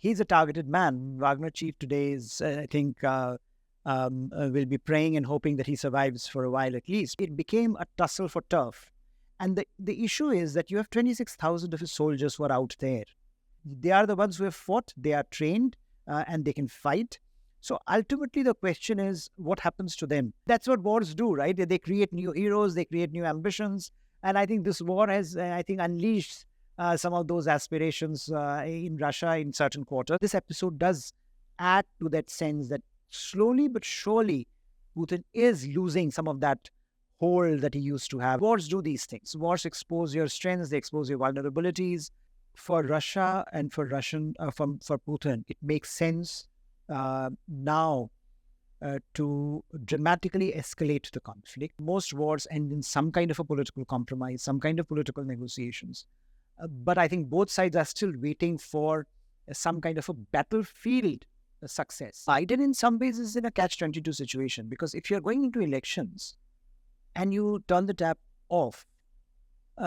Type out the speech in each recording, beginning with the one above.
he's a targeted man. Wagner chief today is, I think, will be praying and hoping that he survives for a while at least. It became a tussle for turf. And the issue is that you have 26,000 of his soldiers who are out there. They are the ones who have fought, they are trained, and they can fight. So ultimately, the question is, what happens to them? That's what wars do, right? They create new heroes, they create new ambitions. And I think this war has, unleashed some of those aspirations in Russia in certain quarters. This episode does add to that sense that slowly but surely, Putin is losing some of that hold that he used to have. Wars do these things. Wars expose your strengths, they expose your vulnerabilities. For Russia and for Putin, it makes sense now to dramatically escalate the conflict. Most wars end in some kind of a political compromise, some kind of political negotiations. But I think both sides are still waiting for some kind of a battlefield success. Biden, in some ways, is in a catch-22 situation, because if you're going into elections and you turn the tap off,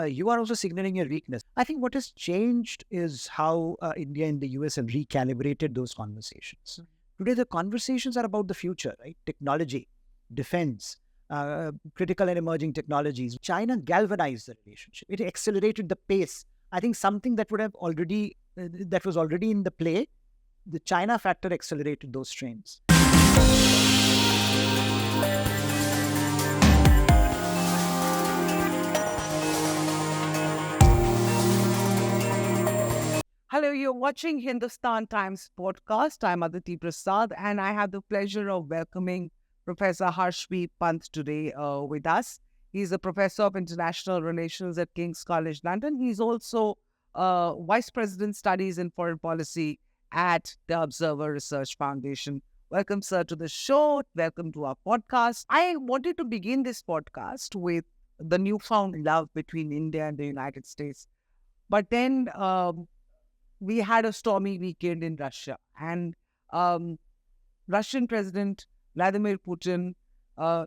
you are also signaling your weakness. I think what has changed is how India and the US have recalibrated those conversations. Today, the conversations are about the future, right? Technology, defense, critical and emerging technologies. China galvanized the relationship. It accelerated the pace. I think something that would have already, that was already in the play, the China factor accelerated those trends. Hello, you're watching Hindustan Times podcast. I'm Aditi Prasad, and I have the pleasure of welcoming Professor Harsh V Pant today with us. He's a professor of international relations at King's College London. He's also Vice President Studies in Foreign Policy at the Observer Research Foundation. Welcome, sir, to the show. Welcome to our podcast. I wanted to begin this podcast with the newfound love between India and the United States. But then we had a stormy weekend in Russia, and Russian President Vladimir Putin,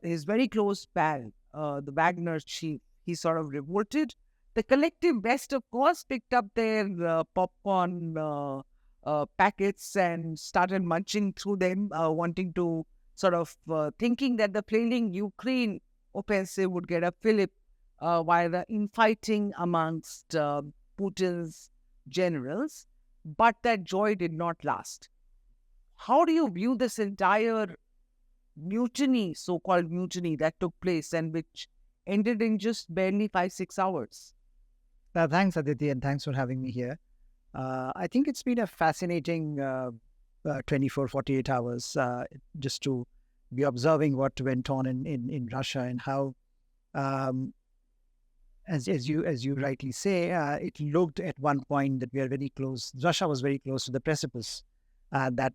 his very close pal, the Wagner chief, he sort of revolted. The collective West, of course, picked up their popcorn packets and started munching through them, wanting to sort of thinking that the flailing Ukraine offensive would get a fillip, while the infighting amongst Putin's generals, but that joy did not last. How do you view this entire mutiny, so-called mutiny, that took place and which ended in just barely 5-6 hours? Thanks, Aditi, and thanks for having me here. I think it's been a fascinating 24, 48 hours just to be observing what went on in Russia, and how as you rightly say, it looked at one point that we are very close. Russia was very close to the precipice. That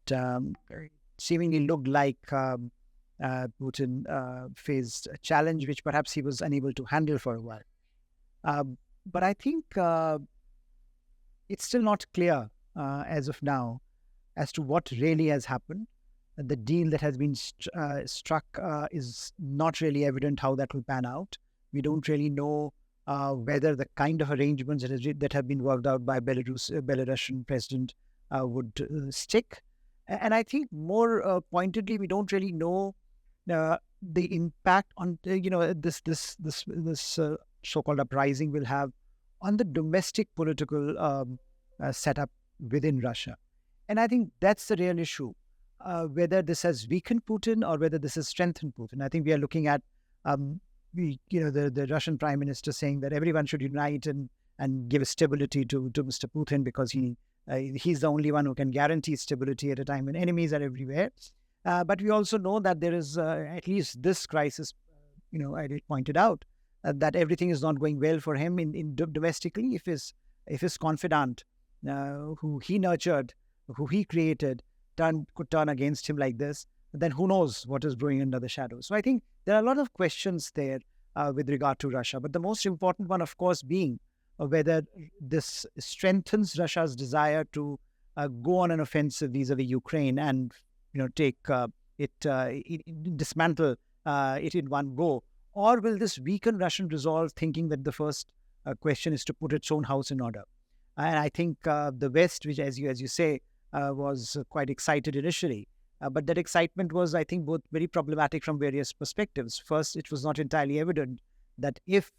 seemingly looked like Putin faced a challenge which perhaps he was unable to handle for a while. But I think it's still not clear as of now as to what really has happened. The deal that has been struck is not really evident how that will pan out. We don't really know whether the kind of arrangements that have been worked out by Belarusian president would stick. And I think more pointedly, we don't really know the impact on this so-called uprising will have on the domestic political setup within Russia. And I think that's the real issue, whether this has weakened Putin or whether this has strengthened Putin. I think we are looking at the Russian Prime Minister saying that everyone should unite and give stability to Mr. Putin, because he's the only one who can guarantee stability at a time when enemies are everywhere. But we also know that there is at least this crisis, I pointed out that everything is not going well for him in domestically. If his confidant, who he nurtured, who he created, could turn against him like this, then who knows what is brewing under the shadows. So I think there are a lot of questions there with regard to Russia. But the most important one, of course, being whether this strengthens Russia's desire to go on an offensive vis-a-vis Ukraine and take dismantle it in one go, or will this weaken Russian resolve, thinking that the first question is to put its own house in order? And I think the West, which, as you say, was quite excited initially. But that excitement was, I think, both very problematic from various perspectives. First, it was not entirely evident that if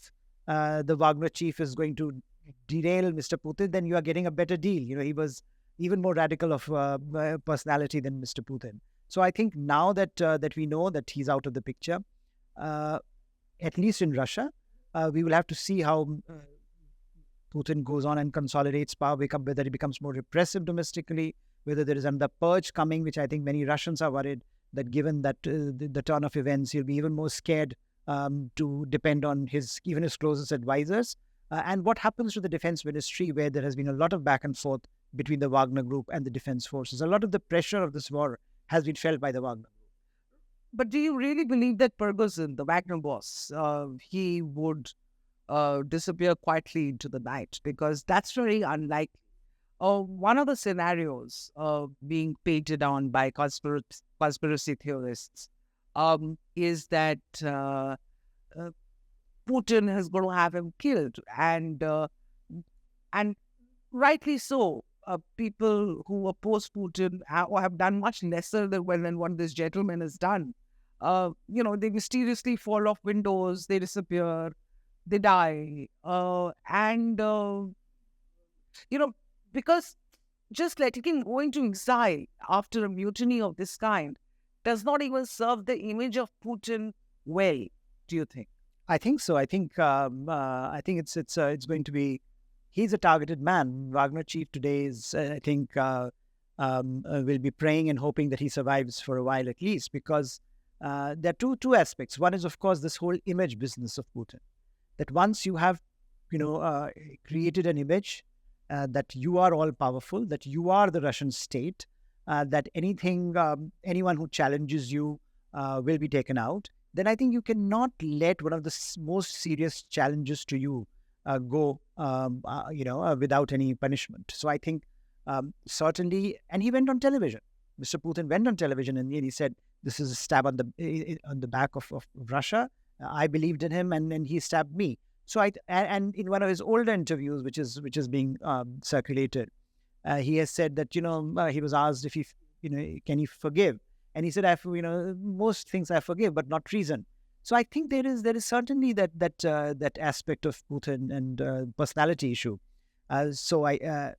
the Wagner chief is going to derail Mr. Putin, then you are getting a better deal. He was even more radical of personality than Mr. Putin. So I think now that we know that he's out of the picture, at least in Russia, we will have to see how Putin goes on and consolidates power, whether he becomes more repressive domestically, whether there is another purge coming, which I think many Russians are worried that given that the turn of events, he'll be even more scared to depend on even his closest advisors. And what happens to the defense ministry, where there has been a lot of back and forth between the Wagner Group and the defense forces. A lot of the pressure of this war has been felt by the Wagner Group. But do you really believe that Prigozhin, the Wagner boss, he would disappear quietly into the night? Because that's very unlikely. One of the scenarios being painted on by conspiracy theorists is that Putin is going to have him killed, and rightly so. People who oppose Putin have done much lesser than what this gentleman has done. They mysteriously fall off windows, they disappear, they die, because just letting him go into exile after a mutiny of this kind does not even serve the image of Putin well. Do you think? I think so. I think it's going to be. He's a targeted man. Wagner chief today is, I think, will be praying and hoping that he survives for a while at least, because there are two aspects. One is, of course, this whole image business of Putin. That once you have, created an image that you are all powerful, that you are the Russian state, that anyone who challenges you will be taken out, then I think you cannot let one of the most serious challenges to you go, without any punishment. So I think certainly, and he went on television. Mr. Putin went on television and he said, "This is a stab on the back of Russia. I believed in him, and he stabbed me." So and in one of his older interviews, which is being circulated, he has said that he was asked if can he forgive, and he said, most things I forgive, but not treason. So I think there is certainly that aspect of Putin and personality issue. The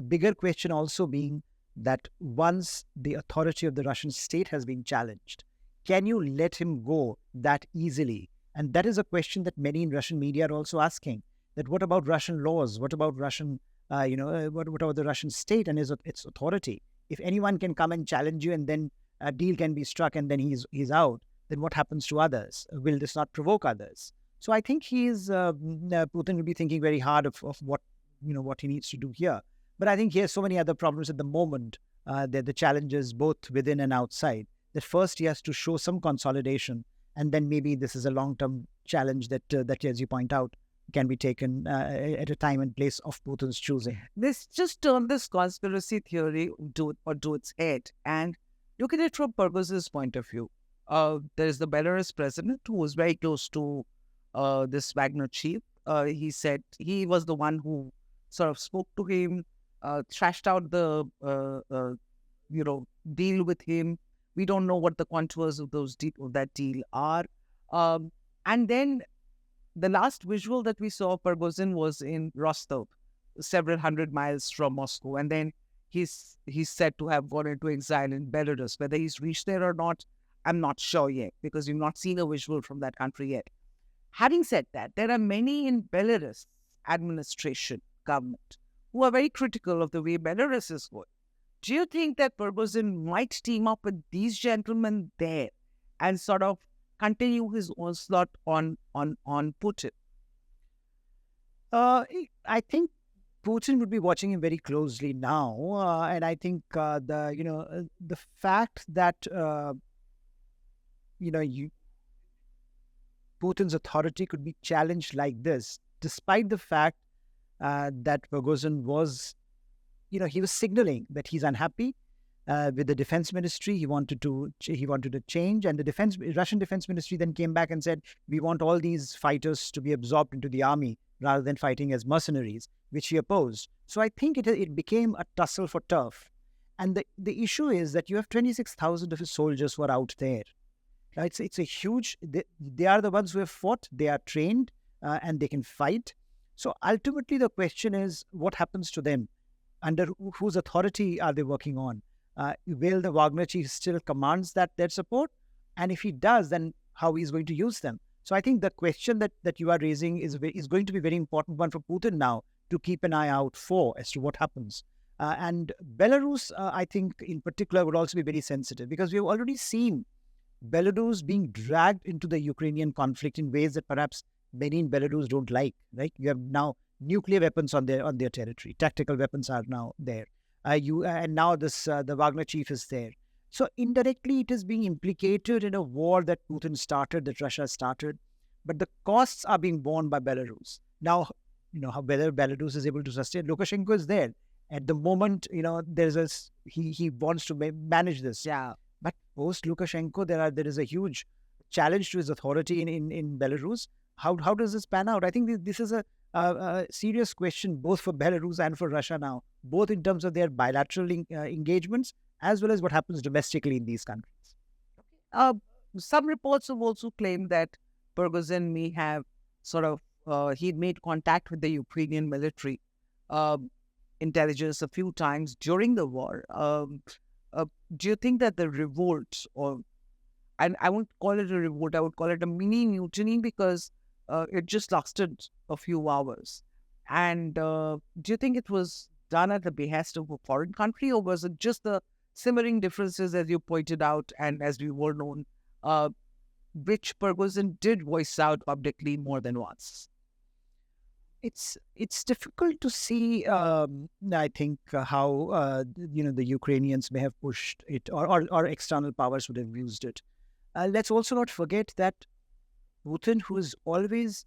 bigger question also being that once the authority of the Russian state has been challenged, can you let him go that easily? And that is a question that many in Russian media are also asking. That what about Russian laws? What about Russian, what about the Russian state and its authority? If anyone can come and challenge you, and then a deal can be struck, and then he's out, then what happens to others? Will this not provoke others? So I think Putin will be thinking very hard of what he needs to do here. But I think he has so many other problems at the moment. The challenges both within and outside. That first he has to show some consolidation, and then maybe this is a long-term challenge that, as you point out, can be taken at a time and place of Putin's choosing. Let's just turn this conspiracy theory to its head and look at it from Prigozhin's point of view. There is the Belarus president who was very close to this Wagner chief. He said he was the one who sort of spoke to him, trashed out the deal with him. We don't know what the contours of that deal are. And then the last visual that we saw of Prigozhin was in Rostov, several hundred miles from Moscow. And then he's said to have gone into exile in Belarus. Whether he's reached there or not, I'm not sure yet, because we've not seen a visual from that country yet. Having said that, there are many in Belarus administration, government, who are very critical of the way Belarus is going. Do you think that Prigozhin might team up with these gentlemen there and sort of continue his onslaught on Putin? I think Putin would be watching him very closely now, and I think the fact that Putin's authority could be challenged like this, despite the fact that Prigozhin was, he was signaling that he's unhappy with the defense ministry. He wanted to change, and the Russian defense ministry then came back and said, we want all these fighters to be absorbed into the army rather than fighting as mercenaries, which he opposed. So I think it became a tussle for turf And the issue is that you have 26,000 of his soldiers who are out there. It's a huge, they are the ones who have fought, they are trained, and they can fight. So ultimately the question is, what happens to them? Under whose authority are they working on? Will the Wagner chief still commands their support? And if he does, then how he's going to use them? So I think the question that you are raising is going to be a very important one for Putin now to keep an eye out for as to what happens. And Belarus, I think in particular, would also be very sensitive, because we have already seen Belarus being dragged into the Ukrainian conflict in ways that perhaps many in Belarus don't like. Right? You have now nuclear weapons on their territory. Tactical weapons are now there. And now the Wagner chief is there. So indirectly, it is being implicated in a war that Putin started, that Russia started, but the costs are being borne by Belarus. Now, whether Belarus is able to sustain. Lukashenko is there at the moment. He wants to manage this. Yeah. But post Lukashenko, there is a huge challenge to his authority in Belarus. How does this pan out? I think this is a serious question both for Belarus and for Russia now, both in terms of their bilateral engagements as well as what happens domestically in these countries. Some reports have also claimed that Prigozhin may have he made contact with the Ukrainian military intelligence a few times during the war. Do you think that the revolt, and I won't call it a revolt, I would call it a mini mutiny, because it just lasted a few hours. And do you think it was done at the behest of a foreign country, or was it just the simmering differences, as you pointed out, and as we all known, which Prigozhin did voice out publicly more than once? It's difficult to see. I think how the Ukrainians may have pushed it, or external powers would have used it. Let's also not forget that Putin, who is always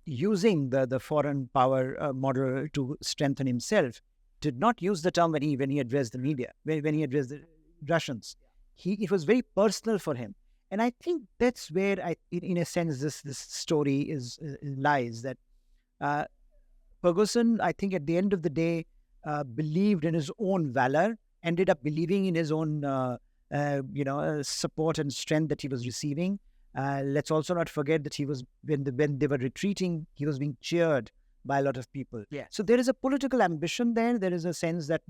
using the foreign power model to strengthen himself, did not use the term when he addressed the media, when he addressed the Russians. It was very personal for him, and I think that's where in a sense this story lies. That Prigozhin, I think at the end of the day, believed in his own valor, ended up believing in his own support and strength that he was receiving. Let's also not forget that when they were retreating, he was being cheered by a lot of people. Yeah. So there is a political ambition there. There is a sense that,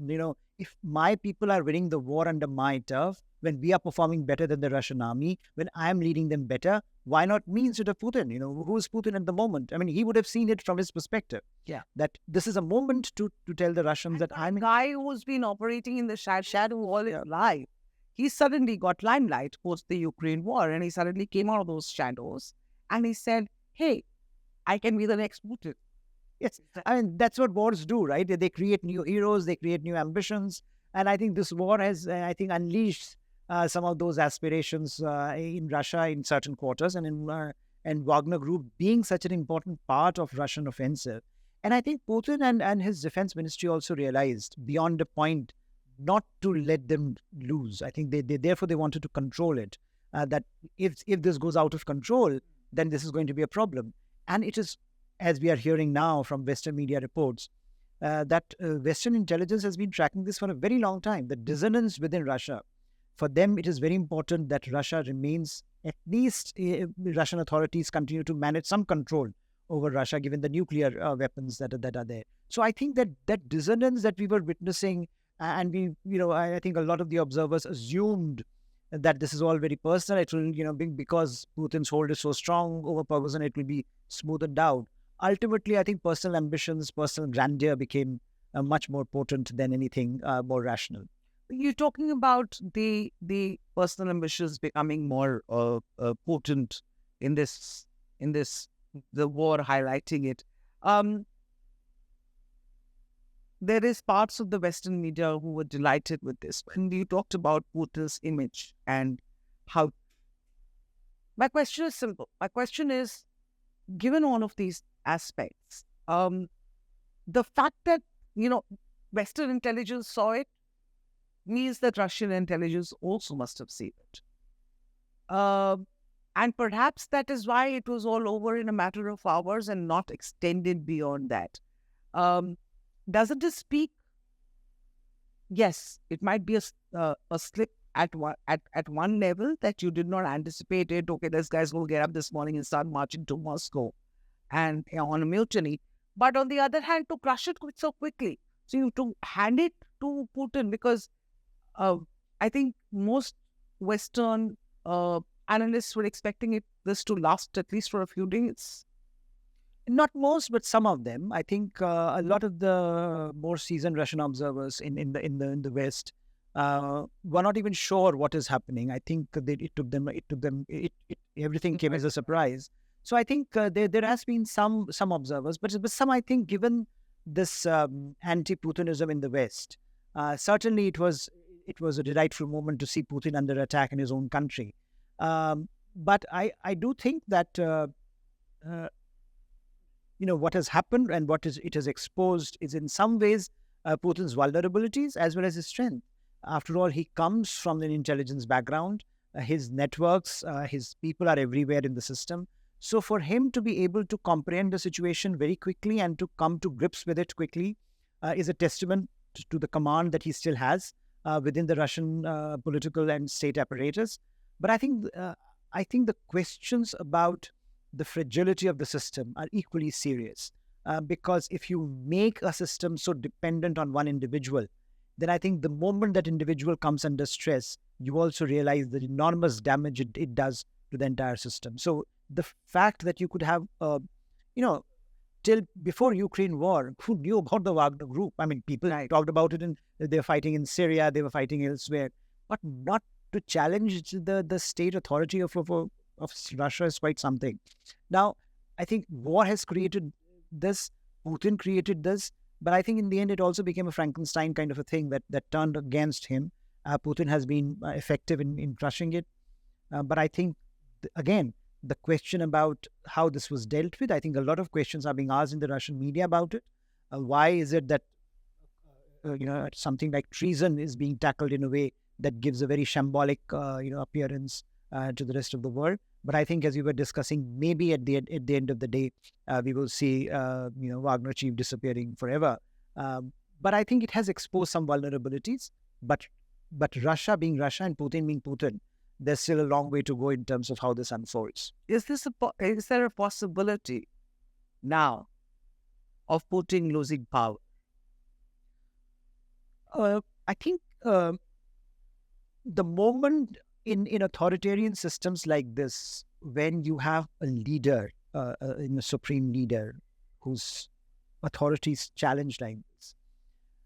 if my people are winning the war under my turf, when we are performing better than the Russian army, when I am leading them better, why not me instead of Putin? Who is Putin at the moment? I mean, he would have seen it from his perspective. Yeah. That this is a moment to tell the Russians that I'm a guy who's been operating in the shadow all his life. He suddenly got limelight post the Ukraine war, and he suddenly came out of those shadows and he said, hey, I can be the next Putin. Yes, I mean, that's what wars do, right? They create new heroes, they create new ambitions. And I think this war has, unleashed some of those aspirations in Russia in certain quarters, and Wagner Group being such an important part of Russian offensive. And I think Putin and his defense ministry also realized beyond a point not to let them lose. I think therefore they wanted to control it. That if this goes out of control, then this is going to be a problem. And it is, as we are hearing now from Western media reports, that Western intelligence has been tracking this for a very long time. The dissonance within Russia, for them, it is very important that Russia remains, at least Russian authorities continue to manage some control over Russia, given the nuclear weapons that are there. So I think that dissonance that we were witnessing, and I think a lot of the observers assumed that this is all very personal. It will, because Putin's hold is so strong over Prigozhin, it will be smoothed out. Ultimately, I think personal ambitions, personal grandeur became much more potent than anything more rational. You're talking about the personal ambitions becoming more potent in this the war, highlighting it. There is parts of the Western media who were delighted with this. When you talked about Putin's image and how. My question is simple. My question is, given all of these aspects, the fact that Western intelligence saw it means that Russian intelligence also must have seen it. And perhaps that is why it was all over in a matter of hours and not extended beyond that. Doesn't it speak yes, it might be a slip at one level that you did not anticipate it. Okay, this guy's going to get up this morning and start marching to Moscow and on a mutiny. But on the other hand, to crush it so quickly, so you to hand it to Putin, because I think most Western analysts were expecting this to last at least for a few days. Not most, but some of them. I think a lot of the more seasoned Russian observers in the West were not even sure what is happening. I think everything came as a surprise. So I think there has been some observers, but some, I think, given this anti-Putinism in the West, certainly it was a delightful moment to see Putin under attack in his own country. But I do think that what has happened and it has exposed is in some ways Putin's vulnerabilities as well as his strength. After all, he comes from an intelligence background. His networks, his people are everywhere in the system. So for him to be able to comprehend the situation very quickly and to come to grips with it quickly is a testament to the command that he still has within the Russian political and state apparatus. But I think the questions about the fragility of the system are equally serious, because if you make a system so dependent on one individual, then I think the moment that individual comes under stress, you also realize the enormous damage it does to the entire system. So the fact that you could have, till before Ukraine war, who knew about the Wagner Group? I mean, people talked about it, and they were fighting in Syria, they were fighting elsewhere, but not to challenge the state authority of Russia is quite something. Now, I think war has created this, Putin created this, but I think in the end it also became a Frankenstein kind of a thing that turned against him. Putin has been effective in crushing it. But I think, again, the question about how this was dealt with, I think a lot of questions are being asked in the Russian media about it. Why is it that something like treason is being tackled in a way that gives a very shambolic appearance to the rest of the world? But I think, as we were discussing, maybe at the end of the day, we will see Wagner chief disappearing forever. But I think it has exposed some vulnerabilities. But Russia being Russia and Putin being Putin, there's still a long way to go in terms of how this unfolds. Is there a possibility now of Putin losing power? I think the moment in authoritarian systems like this, when you have a leader, a supreme leader whose authority is challenged like this,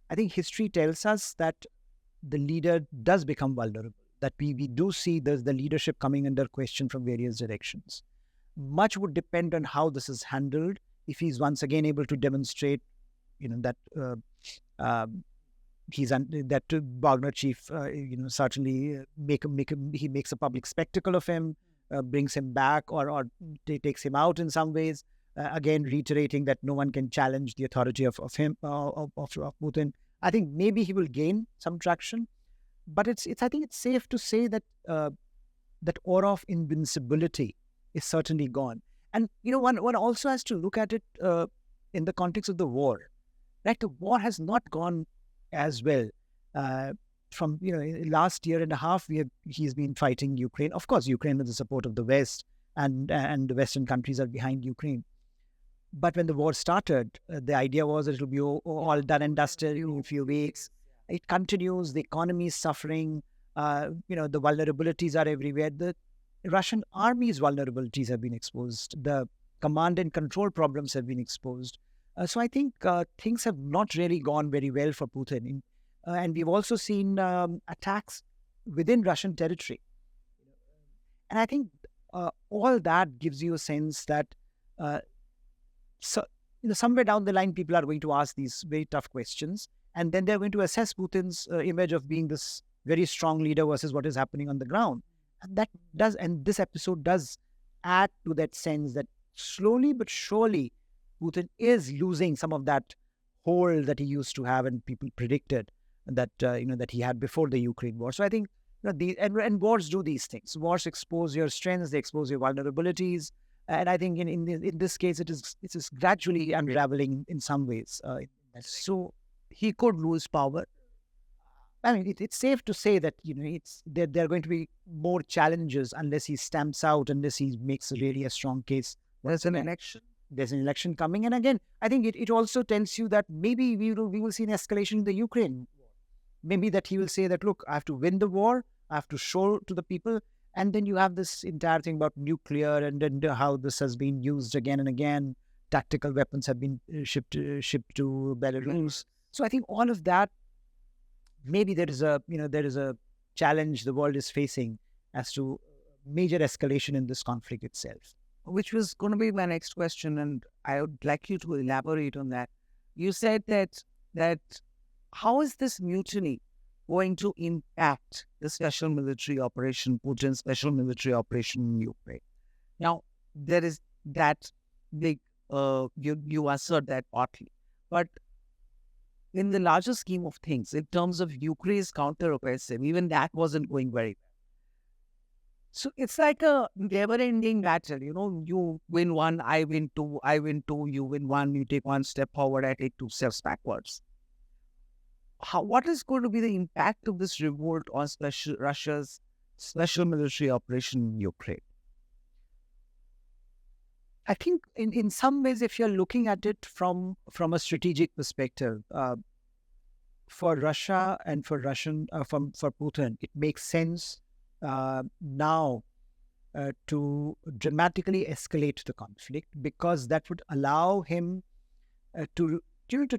I think history tells us that the leader does become vulnerable, that we do see the leadership coming under question from various directions. Much would depend on how this is handled. If he's once again able to demonstrate, that that Wagner chief, certainly he makes a public spectacle of him, brings him back, or takes him out in some ways. Again, reiterating that no one can challenge the authority of him, of Putin. I think maybe he will gain some traction, but I think it's safe to say that that aura of invincibility is certainly gone. And one also has to look at it in the context of the war. Right, the war has not gone as well. From last year and a half, he's been fighting Ukraine. Of course, Ukraine with the support of the West, and the Western countries are behind Ukraine. But when the war started, the idea was that it will be all done and dusted in a few weeks. It continues. The economy is suffering. The vulnerabilities are everywhere. The Russian army's vulnerabilities have been exposed. The command and control problems have been exposed. So I think things have not really gone very well for Putin. And we've also seen attacks within Russian territory. And I think all that gives you a sense that somewhere down the line, people are going to ask these very tough questions. And then they're going to assess Putin's image of being this very strong leader versus what is happening on the ground. And this episode does add to that sense that slowly but surely, Putin is losing some of that hold that he used to have, and people predicted that that he had before the Ukraine war. So I think and wars do these things. Wars expose your strengths, they expose your vulnerabilities, and I think in this case it is gradually unraveling in some ways. So he could lose power. I mean, it's safe to say that there are going to be more challenges unless he stamps out, unless he makes really a strong case. There's an election. There's an election coming, and again, I think it also tells you that maybe we will see an escalation in the Ukraine. Maybe that he will say that, look, I have to win the war, I have to show to the people, and then you have this entire thing about nuclear and how this has been used again and again. Tactical weapons have been shipped to Belarus. So I think all of that, maybe there is a challenge the world is facing as to major escalation in this conflict itself. Which was going to be my next question, and I would like you to elaborate on that. You said that how is this mutiny going to impact the special military operation, Putin's special military operation in Ukraine? Now, there is that big, you assert that partly, but in the larger scheme of things, in terms of Ukraine's counter-offensive, even that wasn't going very well. So it's like a never-ending battle. You win one, I win two, you win one, you take one step forward, I take two steps backwards. What is going to be the impact of this revolt on Russia's special military operation in Ukraine? I think in some ways, if you're looking at it from a strategic perspective, for Russia and for Putin, it makes sense now to dramatically escalate the conflict, because that would allow him to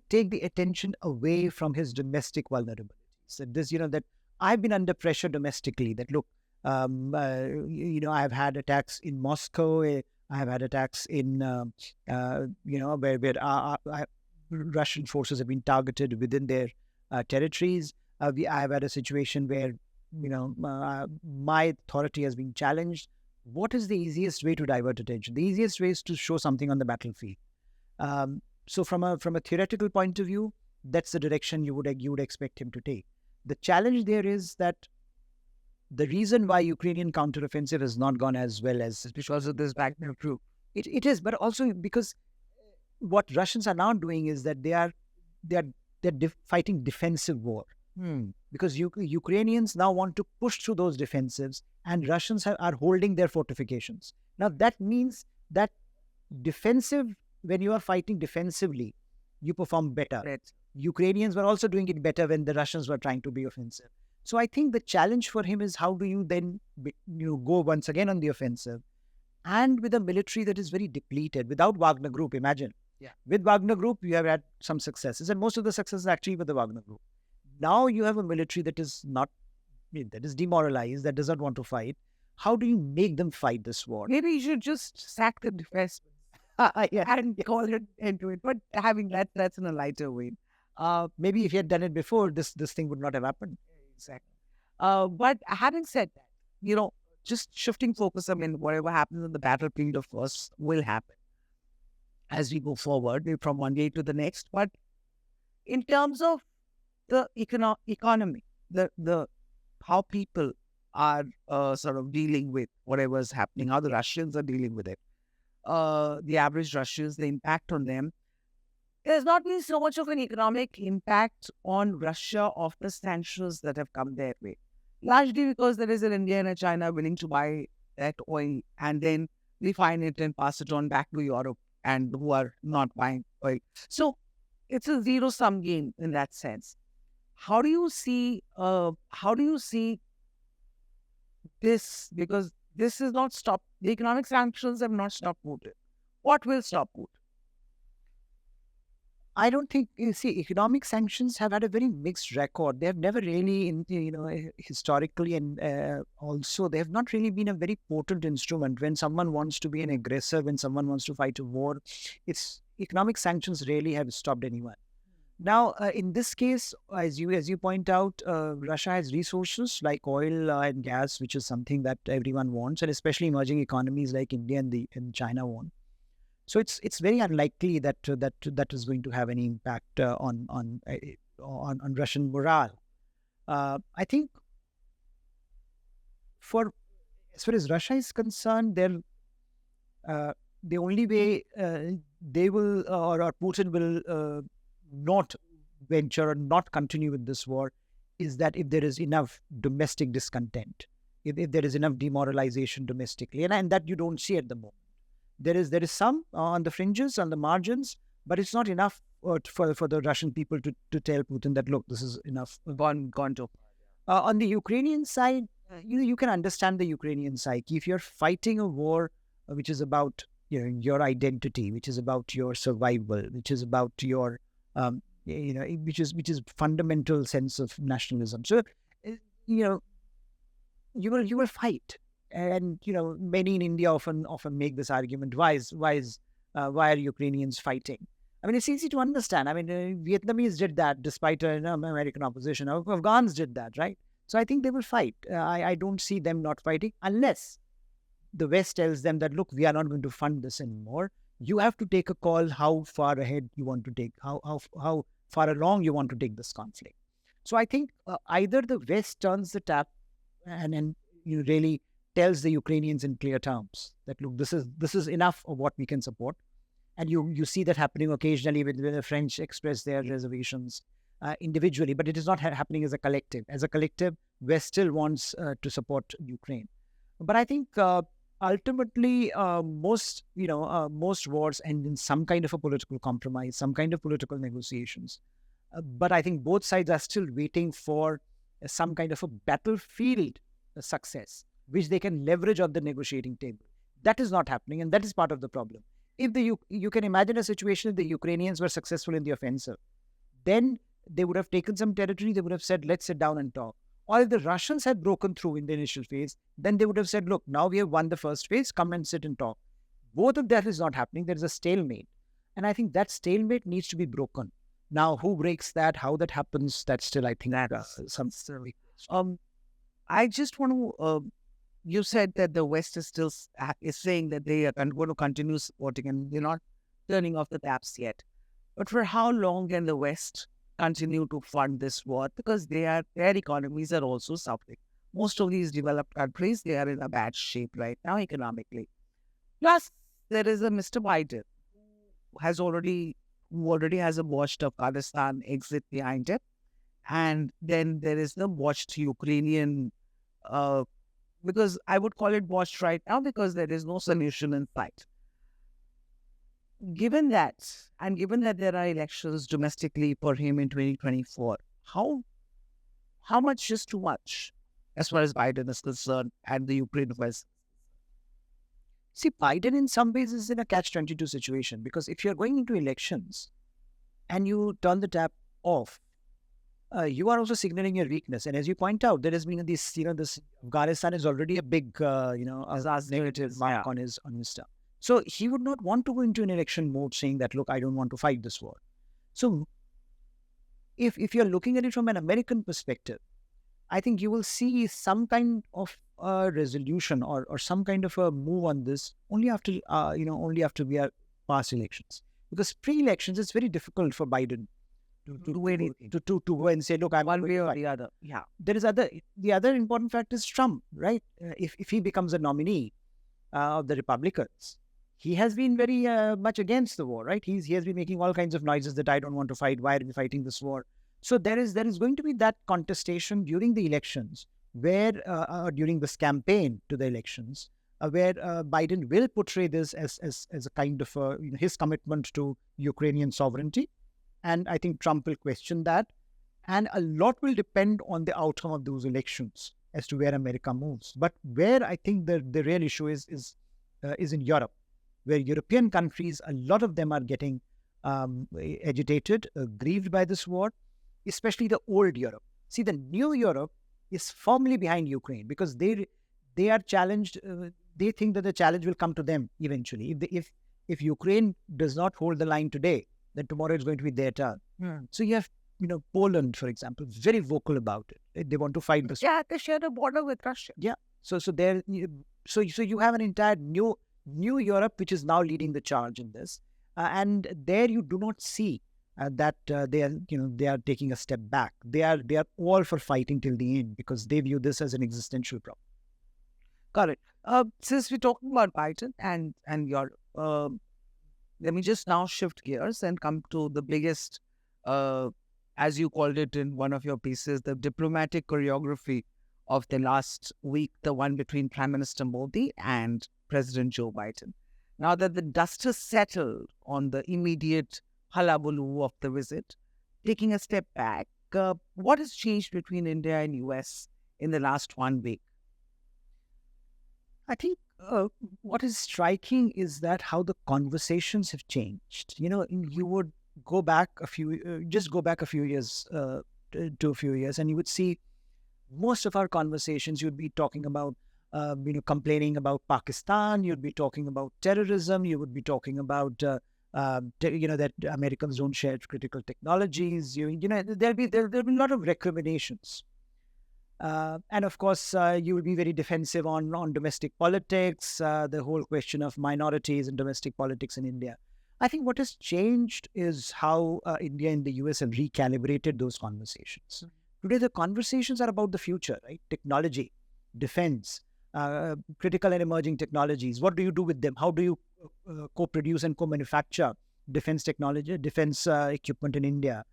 take the attention away from his domestic vulnerabilities. That that I've been under pressure domestically. That look, I've had attacks in Moscow. I have had attacks in where Russian forces have been targeted within their territories. I have had a situation where my authority has been challenged. What is the easiest way to divert attention? The easiest way is to show something on the battlefield. So from a theoretical point of view, that's the direction you would expect him to take. The challenge there is that the reason why Ukrainian counteroffensive has not gone as well as because of this Wagner Group. It is, but also because what Russians are now doing is that they're fighting defensive war. Because Ukrainians now want to push through those defensives, and Russians are holding their fortifications. Now that means that when you are fighting defensively, you perform better. Right. Ukrainians were also doing it better when the Russians were trying to be offensive. So I think the challenge for him is, how do you then go once again on the offensive, and with a military that is very depleted, without Wagner Group, imagine. Yeah. With Wagner Group, you have had some successes, and most of the successes actually with the Wagner Group. Now you have a military that is demoralized, that does not want to fight. How do you make them fight this war? Maybe you should just sack the defense and call it into it. But having that's in a lighter way. Maybe if he had done it before, this thing would not have happened. Exactly. But having said that, just shifting focus, whatever happens on the battlefield, of course, will happen as we go forward from one day to the next. But in terms of the economy, the how people are sort of dealing with whatever is happening, how the Russians are dealing with it, the average Russians, the impact on them. There's not been so much of an economic impact on Russia of the sanctions that have come their way. Largely because there is an India and a China willing to buy that oil and then refine it and pass it on back to Europe, and who are not buying oil. So it's a zero-sum game in that sense. How do you see this? Because this is not stopped. The economic sanctions have not stopped Putin. What will stop Putin? I don't think, economic sanctions have had a very mixed record. They have never really, historically, and also they have not really been a very potent instrument. When someone wants to be an aggressor, when someone wants to fight a war, economic sanctions rarely have stopped anyone. Now, in this case, as you point out, Russia has resources like oil and gas, which is something that everyone wants, and especially emerging economies like India and China want. So it's very unlikely that is going to have any impact on Russian morale. I think as far as Russia is concerned, the only way they will or Putin will not venture or not continue with this war is that if there is enough domestic discontent, if there is enough demoralization domestically, and that you don't see at the moment. There is some on the fringes, on the margins, but it's not enough for the Russian people to tell Putin that, look, this is enough. Gone to. On the Ukrainian side, you can understand the Ukrainian psyche. If you're fighting a war which is about your identity, which is about your survival, which is about your which is fundamental sense of nationalism. So you will fight, and many in India often make this argument: why are Ukrainians fighting? I mean, it's easy to understand. I mean, Vietnamese did that despite American opposition. Afghans did that, right? So I think they will fight. I don't see them not fighting unless the West tells them that, look, we are not going to fund this anymore. You have to take a call how far ahead you want to take, how far along you want to take this conflict. So I think either the West turns the tap and really tells the Ukrainians in clear terms that, look, this is enough of what we can support. And you see that happening occasionally when the French express their reservations individually, but it is not happening as a collective. As a collective, West still wants to support Ukraine. But I think ultimately most wars end in some kind of a political compromise, some kind of political negotiations. But I think both sides are still waiting for some kind of a battlefield success, which they can leverage on the negotiating table. That is not happening, and that is part of the problem. If you can imagine a situation if the Ukrainians were successful in the offensive, then they would have taken some territory, they would have said, let's sit down and talk. Or if the Russians had broken through in the initial phase, then they would have said, look, now we have won the first phase, come and sit and talk. Both of that is not happening. There is a stalemate. And I think that stalemate needs to be broken. Now, who breaks that, how that happens, that's still, I think, some... I just want to... you said that the West is still saying that they are going to continue supporting and they're not turning off the taps yet. But for how long can the West continue to fund this war? Because their economies are also suffering. Most of these developed countries, they are in a bad shape right now economically. Plus, there is a Mr. Biden who already has a watched Afghanistan exit behind it. And then there is the watched Ukrainian because I would call it watched right now because there is no solution in sight. Given that, and given that there are elections domestically for him in 2024, how much is too much as far as Biden is concerned and the Ukraine was? See, Biden in some ways is in a catch-22 situation because if you're going into elections and you turn the tap off, you are also signaling your weakness. And as you point out, there has been this Afghanistan is already a big, negative mark on his stuff. So he would not want to go into an election mode saying that, look, I don't want to fight this war. So if you're looking at it from an American perspective, I think you will see some kind of resolution or some kind of a move on this only after we are past elections. Because pre-elections, it's very difficult for Biden to go and say, look, I'm one way or the other. Yeah. The other important fact is Trump, right? If he becomes a nominee of the Republicans, he has been very much against the war, right? He has been making all kinds of noises that I don't want to fight. Why are we fighting this war? So there is going to be that contestation during the elections, where during this campaign to the elections, where Biden will portray this as a kind of his commitment to Ukrainian sovereignty. And I think Trump will question that. And a lot will depend on the outcome of those elections as to where America moves. But where I think the real issue is in Europe, where European countries, a lot of them are getting agitated, grieved by this war, especially the old Europe. See, the new Europe is firmly behind Ukraine because they are challenged. They think that the challenge will come to them eventually. If Ukraine does not hold the line today, then tomorrow it's going to be their turn. So you have, Poland, for example, very vocal about it. They want to fight this. Yeah, they share the border with Russia. Yeah. So you have an entire new Europe which is now leading the charge in this, and there you do not see that they are taking a step back. They are all for fighting till the end because they view this as an existential problem. Correct. Since we're talking about Biden and Europe, let me just now shift gears and come to the biggest as you called it in one of your pieces, the diplomatic choreography of the last week, the one between Prime Minister Modi and President Joe Biden. Now that the dust has settled on the immediate hullabaloo of the visit, taking a step back, what has changed between India and US in the last 1 week? I think what is striking is that how the conversations have changed. You would go back just go back a few years to a few years, and you would see most of our conversations. You'd be talking about, complaining about Pakistan. You'd be talking about terrorism. You would be talking about, that Americans don't share critical technologies. There'll be a lot of recriminations. And of course, you will be very defensive on domestic politics, the whole question of minorities and domestic politics in India. I think what has changed is how India and the US have recalibrated those conversations. Today, the conversations are about the future, right? Technology, defense, critical and emerging technologies. What do you do with them? How do you co-produce and co-manufacture defense technology, defense equipment in India?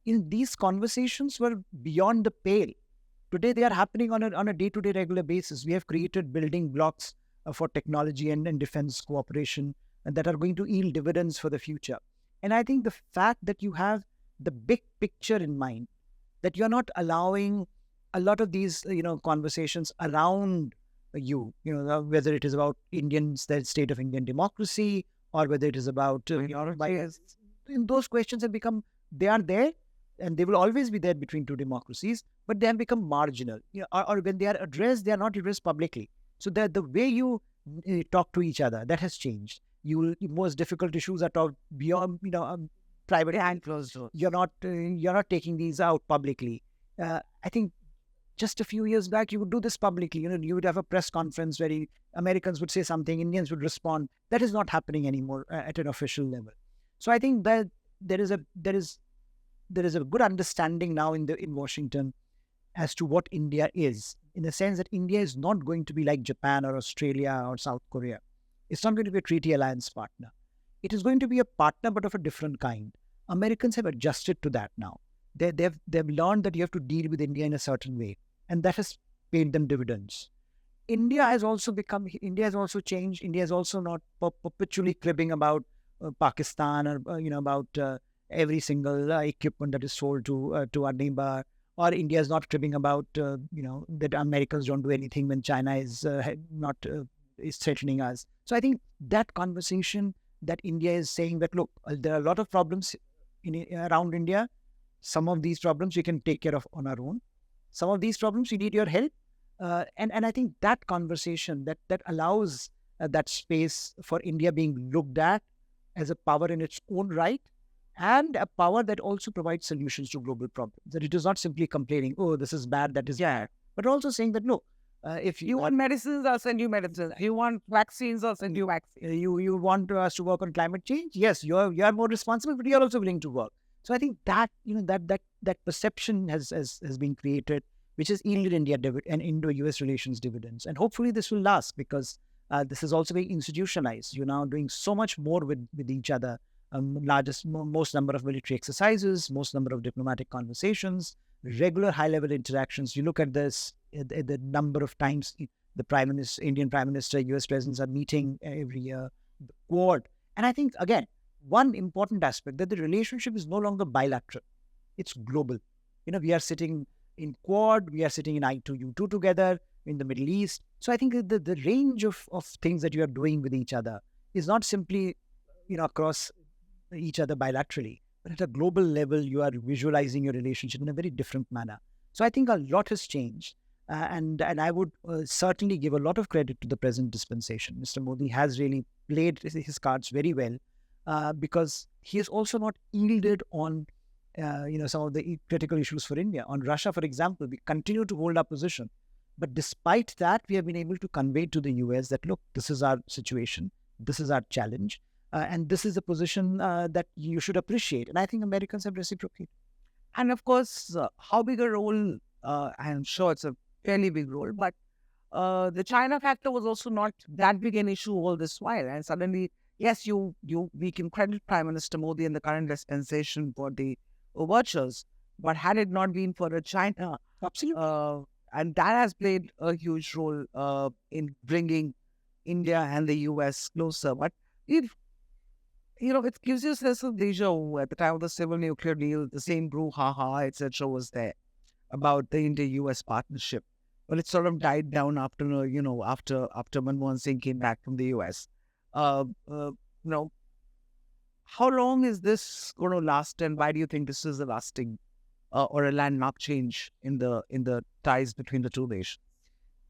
These conversations were beyond the pale. Today, they are happening on a day-to-day regular basis. We have created building blocks for technology and defense cooperation that are going to yield dividends for the future. And I think the fact that you have the big picture in mind, that you're not allowing a lot of these, conversations around you, whether it is about the state of Indian democracy, or whether it is about, in those questions have become, they are there, and they will always be there between two democracies, but they have become marginal. Or when they are addressed, they are not addressed publicly. So the way you talk to each other, that has changed. Most difficult issues are talked beyond, private and closed doors. You're not taking these out publicly. I think just a few years back, you would do this publicly. You would have a press conference where Americans would say something, Indians would respond. That is not happening anymore at an official level. So I think that there is a good understanding now in Washington as to what India is, in the sense that India is not going to be like Japan or Australia or South Korea. It's not going to be a treaty alliance partner. It is going to be a partner, but of a different kind. Americans have adjusted to that now. They've learned that you have to deal with India in a certain way, and that has paid them dividends. India has also changed. India is also not perpetually cribbing about Pakistan or about every single equipment that is sold to our neighbor. Or India is not cribbing about that Americans don't do anything when China is is threatening us. So I think that conversation that India is saying that, look, there are a lot of problems around India. Some of these problems we can take care of on our own. Some of these problems we need your help. And I think that conversation that allows that space for India being looked at as a power in its own right, and a power that also provides solutions to global problems. That it is not simply complaining, oh, this is bad, that is bad, but also saying that, look, if you want medicines, I'll send you medicines. You want vaccines, I'll send you vaccines. You want us to work on climate change? Yes, you are more responsible, but you are also willing to work. So I think that that perception has been created, which has yielded India and Indo-US relations dividends, and hopefully this will last, because this is also being institutionalized. You're now doing so much more with each other. Most number of military exercises, most number of diplomatic conversations, regular high-level interactions. You look at this, the number of times the Indian Prime Minister, US presidents are meeting every year, the Quad. And I think, again, one important aspect, that the relationship is no longer bilateral. It's global. We are sitting in Quad, we are sitting in I2U2 together in the Middle East. So I think the range of things that you are doing with each other is not simply, across each other bilaterally, but at a global level, you are visualizing your relationship in a very different manner. So I think a lot has changed. And I would certainly give a lot of credit to the present dispensation. Mr. Modi has really played his cards very well, because he has also not yielded on some of the critical issues for India. On Russia, for example, we continue to hold our position. But despite that, we have been able to convey to the US that, look, this is our situation, this is our challenge, and this is a position that you should appreciate. And I think Americans have reciprocated. And of course, how big a role, I'm sure it's a fairly big role, but the China factor was also not that big an issue all this while. And suddenly, yes, we can credit Prime Minister Modi and the current dispensation for the overtures. But had it not been for China, Absolutely. and that has played a huge role in bringing India and the US closer. But if it gives you a sense of deja vu. At the time of the civil nuclear deal, the same brouhaha, etc., was there about the India-U.S. partnership. But it sort of died down after, after Manmohan Singh came back from the U.S. Uh, uh, you know, how long is this going to last, and why do you think this is a lasting or a landmark change in the ties between the two nations?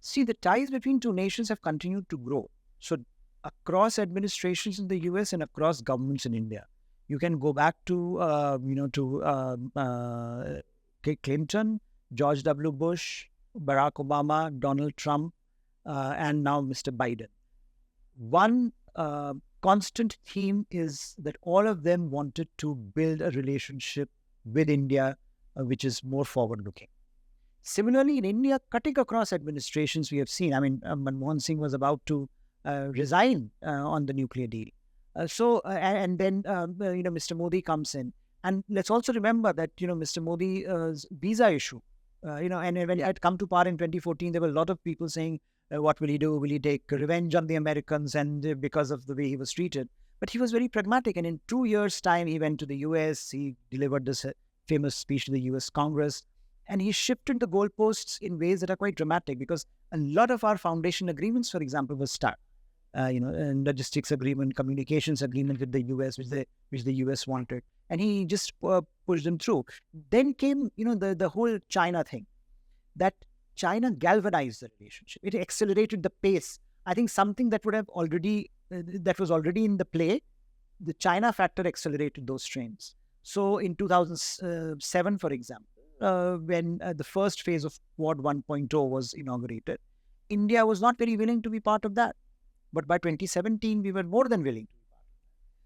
See, the ties between two nations have continued to grow. So, across administrations in the US and across governments in India, you can go back to, Clinton, George W. Bush, Barack Obama, Donald Trump, and now Mr. Biden. One constant theme is that all of them wanted to build a relationship with India, which is more forward looking. Similarly, in India, cutting across administrations, we have seen. I mean, Manmohan Singh was about to resign on the nuclear deal. And then Mr. Modi comes in, and let's also remember that Mr. Modi's visa issue. And when it had come to power in 2014, there were a lot of people saying, "What will he do? Will he take revenge on the Americans?" And because of the way he was treated, but he was very pragmatic. And in 2 years' time, he went to the U.S. He delivered this famous speech to the U.S. Congress. And he shifted the goalposts in ways that are quite dramatic, because a lot of our foundation agreements, for example, were stuck. And logistics agreement, communications agreement with the US, which the US wanted, and he just pushed them through. Then came, the whole China thing. That China galvanized the relationship. It accelerated the pace. I think something that would have already that was already in the play, the China factor accelerated those trends. So in 2007, for example, when the first phase of Quad 1.0 was inaugurated, India was not very willing to be part of that. But by 2017, we were more than willing to be part of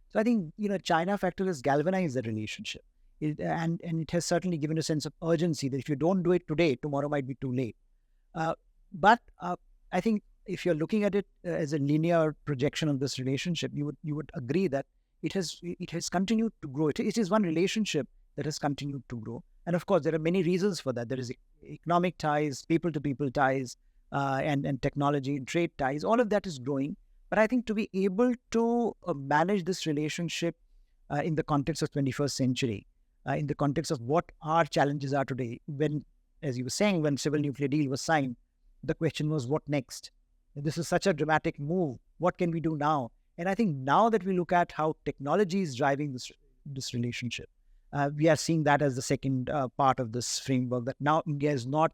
that. So I think, China factor has galvanized the relationship. And it has certainly given a sense of urgency that if you don't do it today, tomorrow might be too late. But I think if you're looking at it as a linear projection of this relationship, you would agree that it has continued to grow. It is one relationship that has continued to grow. And of course, there are many reasons for that. There is economic ties, people-to-people ties, and technology and trade ties. All of that is growing. But I think to be able to manage this relationship in the context of 21st century, in the context of what our challenges are today, when, as you were saying, when civil nuclear deal was signed, the question was, what next? This is such a dramatic move. What can we do now? And I think now that we look at how technology is driving this relationship, we are seeing that as the second part of this framework, that now India is not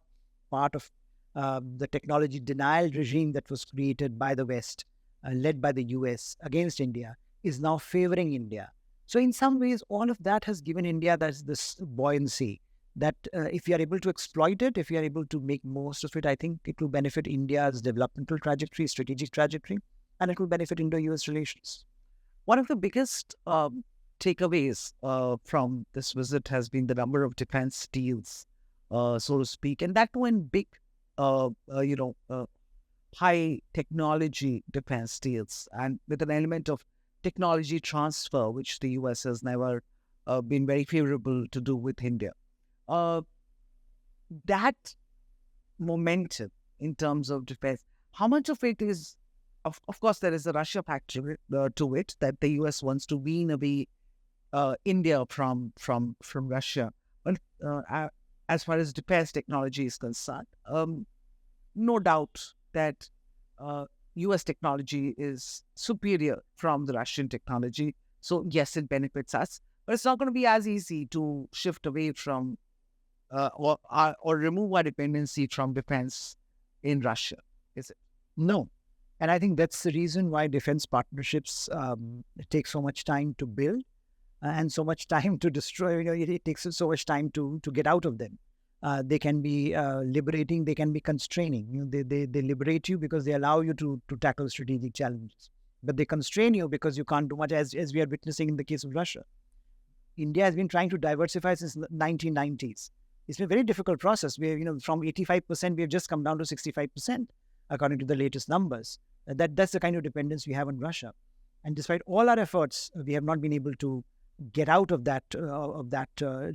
part of the technology denial regime that was created by the West, led by the US against India, is now favoring India. So in some ways, all of that has given India this buoyancy that if we are able to exploit it, if we are able to make most of it, I think it will benefit India's developmental trajectory, strategic trajectory, and it will benefit Indo-US relations. One of the biggest takeaways from this visit has been the number of defense deals, so to speak, and that too in big, high technology defense deals, and with an element of technology transfer, which the US has never been very favorable to do with India. That momentum in terms of defense, how much of it is, of course, there is a Russia factor to it, that the US wants to wean away India from Russia. But as far as defense technology is concerned, no doubt that US technology is superior from the Russian technology. So yes, it benefits us, but it's not going to be as easy to shift away from or remove our dependency from defense in Russia, is it? No. And I think that's the reason why defense partnerships take so much time to build and so much time to destroy. It takes so much time to get out of them. They can be liberating, they can be constraining. They liberate you because they allow you to tackle strategic challenges. But they constrain you because you can't do much, as we are witnessing in the case of Russia. India has been trying to diversify since the 1990s. It's been a very difficult process. From 85%, we have just come down to 65%, according to the latest numbers. That's the kind of dependence we have on Russia. And despite all our efforts, we have not been able to get out of that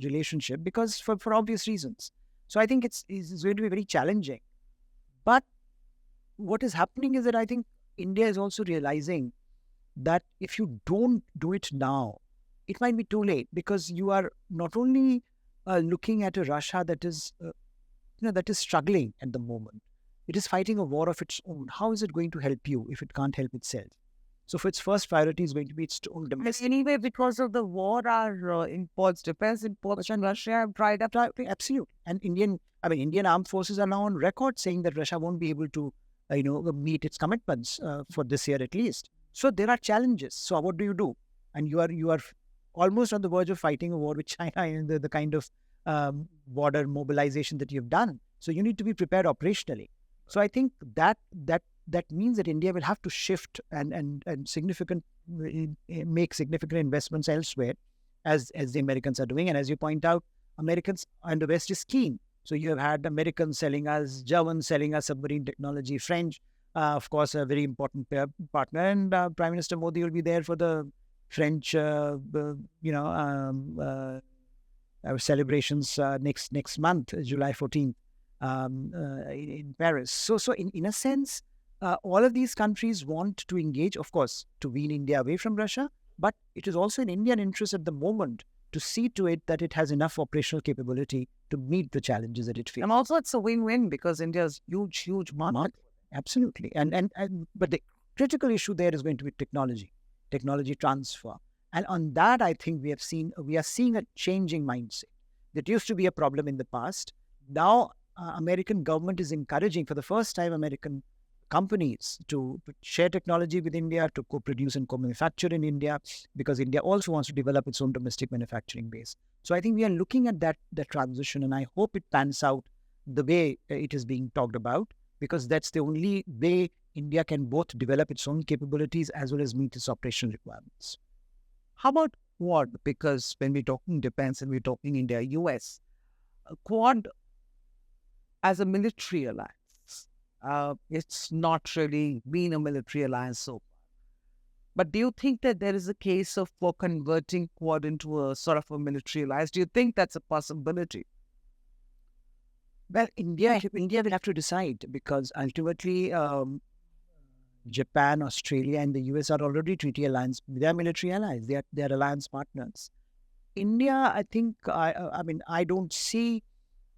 relationship because for obvious reasons. So I think it's going to be very challenging. But what is happening is that I think India is also realizing that if you don't do it now, it might be too late, because you are not only looking at a Russia that is that is struggling at the moment. It is fighting a war of its own. How is it going to help you if it can't help itself? So for its first priority is going to be its own domestic. Anyway, because of the war, our imports, defense imports from Russia have dried up. Absolutely. And Indian armed forces are now on record saying that Russia won't be able to, meet its commitments for this year at least. So there are challenges. So what do you do? And you are almost on the verge of fighting a war with China and the kind of border mobilization that you've done. So you need to be prepared operationally. So I think that means that India will have to shift and make significant investments elsewhere, as the Americans are doing. And as you point out, Americans and the West is keen. So you have had Americans selling us, Germans selling us submarine technology, French, of course, a very important partner. And Prime Minister Modi will be there for the French, celebrations next month, July 14th, in Paris. So in a sense, all of these countries want to engage, of course, to wean India away from Russia, but it is also in Indian interest at the moment to see to it that it has enough operational capability to meet the challenges that it faces. And also it's a win-win because India's huge market. Absolutely. But the critical issue there is going to be technology transfer. And on that, I think we are seeing a changing mindset. That used to be a problem in the past. Now, American government is encouraging, for the first time, American companies to share technology with India, to co-produce and co-manufacture in India, because India also wants to develop its own domestic manufacturing base. So I think we are looking at that transition, and I hope it pans out the way it is being talked about, because that's the only way India can both develop its own capabilities as well as meet its operational requirements. How about Quad? Because when we're talking defense and we're talking India-U.S., Quad as a military alliance, it's not really been a military alliance so far. But do you think that there is a case for converting Quad into a sort of a military alliance? Do you think that's a possibility? Well, India will have to decide, because ultimately Japan, Australia, and the US are already treaty alliance. They are military allies. They are alliance partners. India, I think, I don't see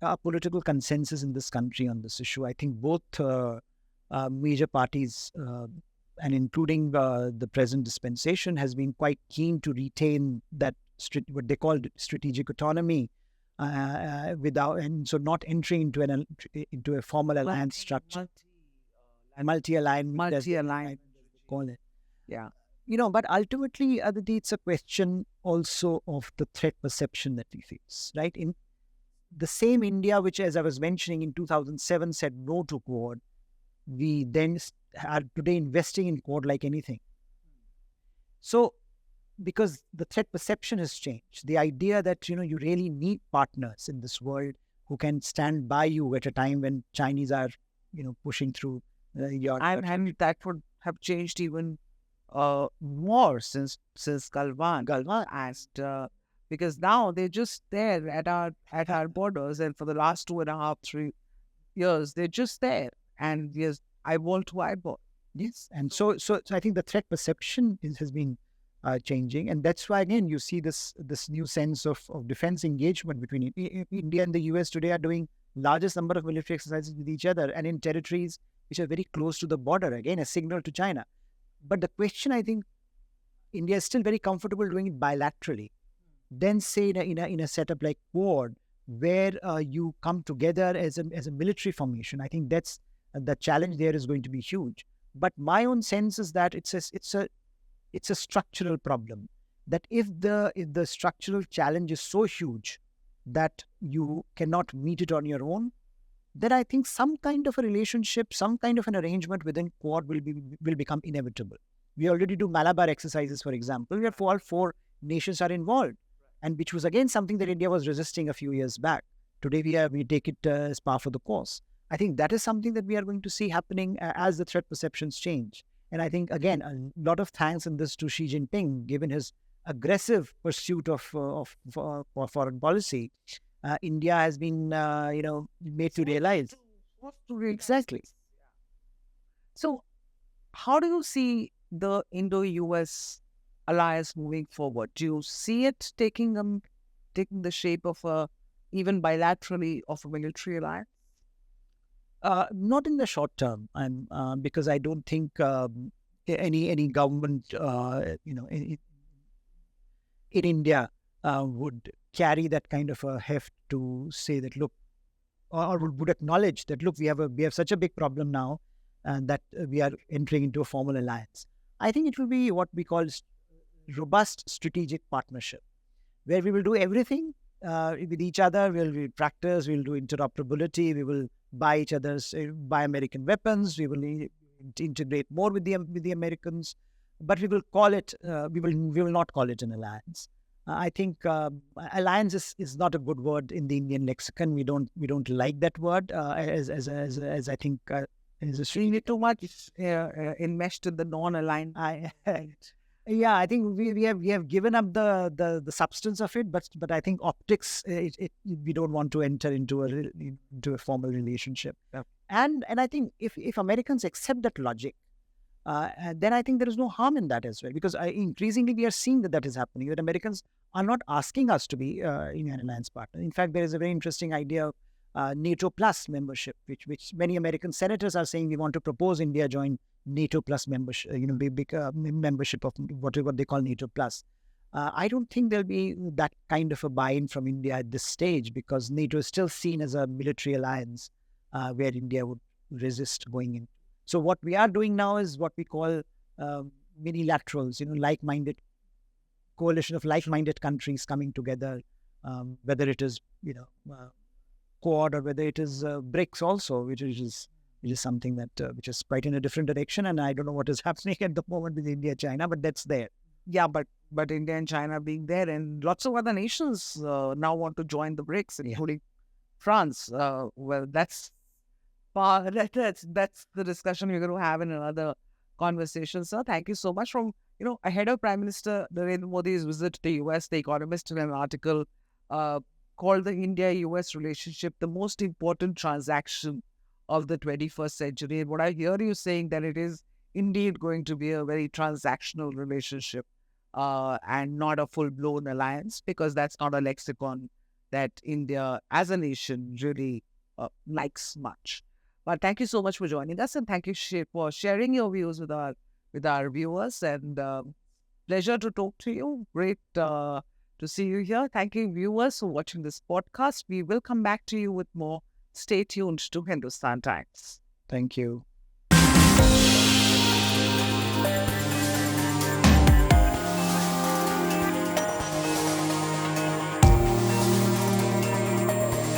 a political consensus in this country on this issue. I think both major parties, and including the present dispensation, has been quite keen to retain that what they call strategic autonomy, so not entering into a formal alliance structure. Multi-alignment, call it. Yeah. But ultimately, Aditi, it's a question also of the threat perception that we face, right? In the same India, which, as I was mentioning, in 2007 said no to Quad, we then are today investing in Quad like anything. So, because the threat perception has changed, the idea that, you really need partners in this world who can stand by you at a time when Chinese are, pushing through your... And that would have changed even more since Galwan. And because now they're just there at our borders, and for the last 2.5-3 years, they're just there, and yes, eyeball to eyeball. Yes, and so I think the threat perception has been changing, and that's why again you see this new sense of defense engagement between India and the US today are doing largest number of military exercises with each other, and in territories which are very close to the border. Again, a signal to China. But the question, I think, India is still very comfortable doing it bilaterally. Then say in a setup like Quad, where you come together as a military formation. I think that's the challenge there is going to be huge. But my own sense is that it's a structural problem. That if the structural challenge is so huge that you cannot meet it on your own, then I think some kind of a relationship, some kind of an arrangement within Quad will become inevitable. We already do Malabar exercises, for example, where all four nations are involved, and which was again something that India was resisting a few years back. Today we take it as par for the course. I think that is something that we are going to see happening as the threat perceptions change. And I think, again, a lot of thanks in this to Xi Jinping, given his aggressive pursuit of for foreign policy, India has been made to realize exactly. So, how do you see the Indo-US alliance moving forward? Do you see it taking the shape of even bilaterally of a military alliance? Not in the short term, because I don't think any government in India would carry that kind of a heft to say that, look, or would acknowledge that, look, we have such a big problem now, and that we are entering into a formal alliance. I think it will be what we call robust strategic partnership, where we will do everything with each other. We'll practice, we'll do interoperability, we will buy each other's buy American weapons, we will integrate more with the Americans, but we will call it we will not call it an alliance. I think alliance is not a good word in the Indian lexicon. We don't like that word as I think is extremely too much Enmeshed in the non-aligned. Yeah, I think we have given up the substance of it, but I think optics, we don't want to enter into a formal relationship. Yeah. And I think if Americans accept that logic, then I think there is no harm in that as well, because increasingly we are seeing that is happening. That Americans are not asking us to be an alliance partner. In fact, there is a very interesting idea of NATO plus membership, which many American senators are saying we want to propose India join NATO plus membership, big membership of what they call NATO plus. I don't think there'll be that kind of a buy-in from India at this stage, because NATO is still seen as a military alliance where India would resist going in. So what we are doing now is what we call minilaterals, like-minded coalition of like-minded countries coming together, whether it is Quad or whether it is BRICS also, which is something that which is quite in a different direction. And I don't know what is happening at the moment with India, China, but that's there. Yeah, but India and China being there, and lots of other nations now want to join the BRICS, including France. Well, that's the discussion we're going to have in another conversation. Sir, thank you so much. From ahead of Prime Minister Narendra Modi's visit to the US, The Economist in an article called the India-US relationship the most important transaction of the 21st century. And what I hear you saying, that it is indeed going to be a very transactional relationship and not a full-blown alliance, because that's not a lexicon that India as a nation really likes much. But thank you so much for joining us, and thank you for sharing your views with our viewers. And pleasure to talk to you. Great to see you here. Thank you, viewers, for watching this podcast. We will come back to you with more. Stay tuned to Hindustan Times. Thank you.